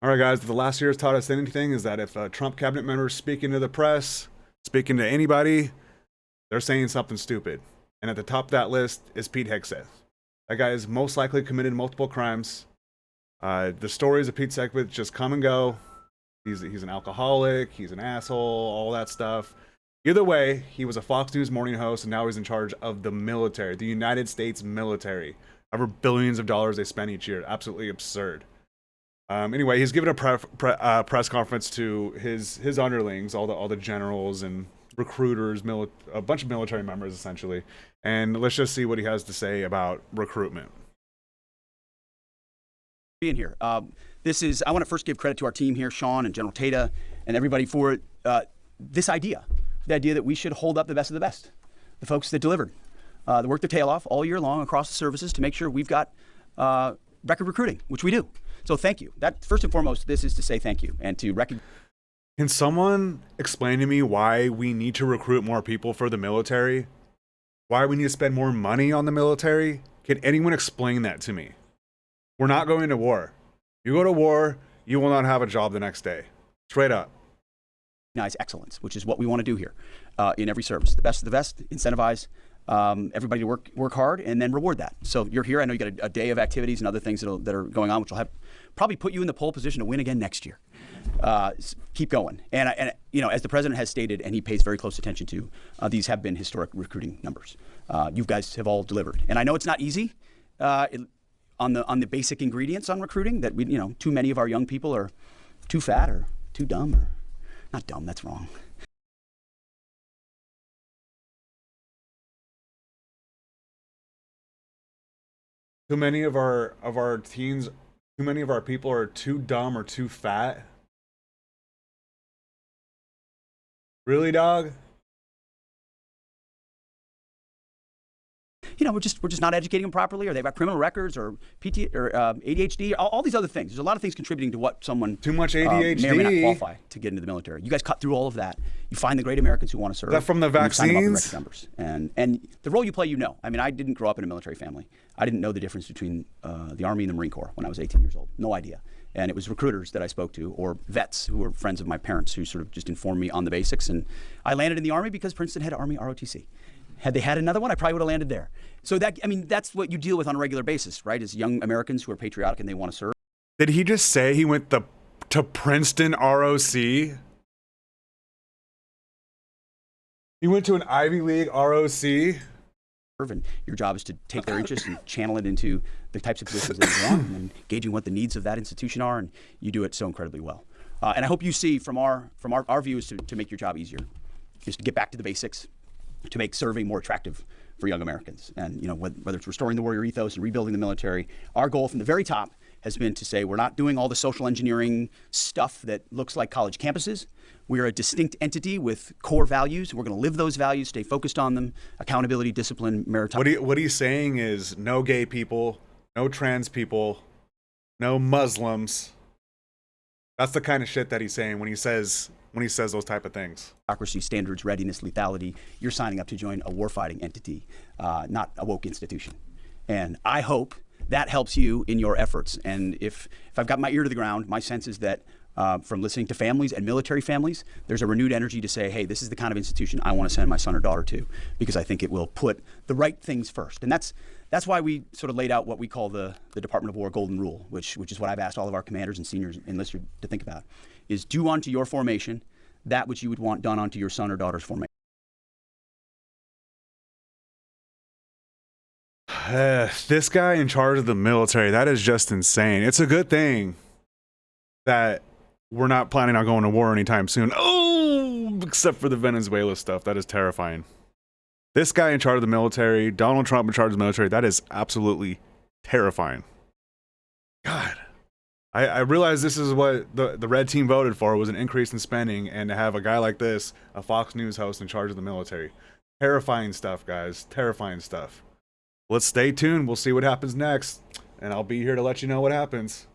All right, guys, if the last year has taught us anything, is that if a Trump cabinet member is speaking to the press, speaking to anybody, they're saying something stupid. And at the top of that list is Pete Hegseth. That guy is most likely committed multiple crimes. The stories of Pete Hegseth just come and go. He's an alcoholic, he's an asshole, all that stuff. Either way, he was a Fox News morning host, and now he's in charge of the military, the United States military. Over billions of dollars they spend each year. Absolutely absurd. Anyway, he's given a press conference to his underlings, all the generals and recruiters, a bunch of military members, essentially. And let's just see what he has to say about recruitment. Being here. I want to first give credit to our team here, Sean and General Tata and everybody for this idea. The idea that we should hold up the best of the best. The folks that delivered. That worked their tail off all year long across the services to make sure we've got record recruiting, which we do. So thank you. That first and foremost, this is to say thank you and to recognize. Can someone explain to me why we need to recruit more people for the military? Why we need to spend more money on the military? Can anyone explain that to me? We're not going to war. You go to war, you will not have a job the next day. Straight up. Recognize excellence, which is what we want to do here in every service. The best of the best, incentivize everybody to work hard and then reward that. So you're here. I know you got a day of activities and other things that are going on, which will probably put you in the pole position to win again next year. Keep going. And as the president has stated, and he pays very close attention to, these have been historic recruiting numbers. You guys have all delivered. And I know it's not easy on the basic ingredients on recruiting, that too many of our young people are too fat or too dumb, or not dumb, that's wrong. Too many of our teens, too many of our people are too dumb or too fat. Really, dog? We're just not educating them properly, or they've got criminal records, or PT, or ADHD, all these other things. There's a lot of things contributing to what someone too much ADHD may or may not qualify to get into the military. You guys cut through all of that. You find the great Americans who want to serve. Is that from the vaccines? And the role you play, I mean, I didn't grow up in a military family. I didn't know the difference between the Army and the Marine Corps when I was 18 years old. No idea. And it was recruiters that I spoke to, or vets who were friends of my parents, who sort of just informed me on the basics. And I landed in the Army because Princeton had Army ROTC. Had they had another one, I probably would have landed there. So that's what you deal with on a regular basis, right? As young Americans who are patriotic and they want to serve. Did he just say he went to Princeton ROC? He went to an Ivy League ROC? And your job is to take their interest and channel it into the types of positions that you want, and gauging what the needs of that institution are, and you do it so incredibly well. And I hope you see from our view is to make your job easier, is to get back to the basics, to make serving more attractive for young Americans. And whether it's restoring the warrior ethos and rebuilding the military, our goal from the very top has been to say we're not doing all the social engineering stuff that looks like college campuses. We're a distinct entity with core values. We're going to live those values, stay focused on them: accountability, discipline, meritocracy. What he's saying is no gay people, no trans people, no Muslims. That's the kind of shit that he's saying when he says those type of things. Democracy, standards, readiness, lethality. You're signing up to join a warfighting entity, not a woke institution. And I hope that helps you in your efforts. And if I've got my ear to the ground, my sense is that from listening to families and military families, there's a renewed energy to say, hey, this is the kind of institution I want to send my son or daughter to, because I think it will put the right things first. And that's why we sort of laid out what we call the Department of War Golden Rule, which is what I've asked all of our commanders and seniors enlisted to think about, is do unto your formation that which you would want done unto your son or daughter's formation. This guy in charge of the military, that is just insane. It's a good thing that we're not planning on going to war anytime soon. Oh, except for the Venezuela stuff. That is terrifying. This guy in charge of the military, Donald Trump in charge of the military, that is absolutely terrifying. God. I realize this is what the red team voted for, was an increase in spending, and to have a guy like this, a Fox News host in charge of the military. Terrifying stuff, guys. Terrifying stuff. Let's stay tuned. We'll see what happens next, and I'll be here to let you know what happens.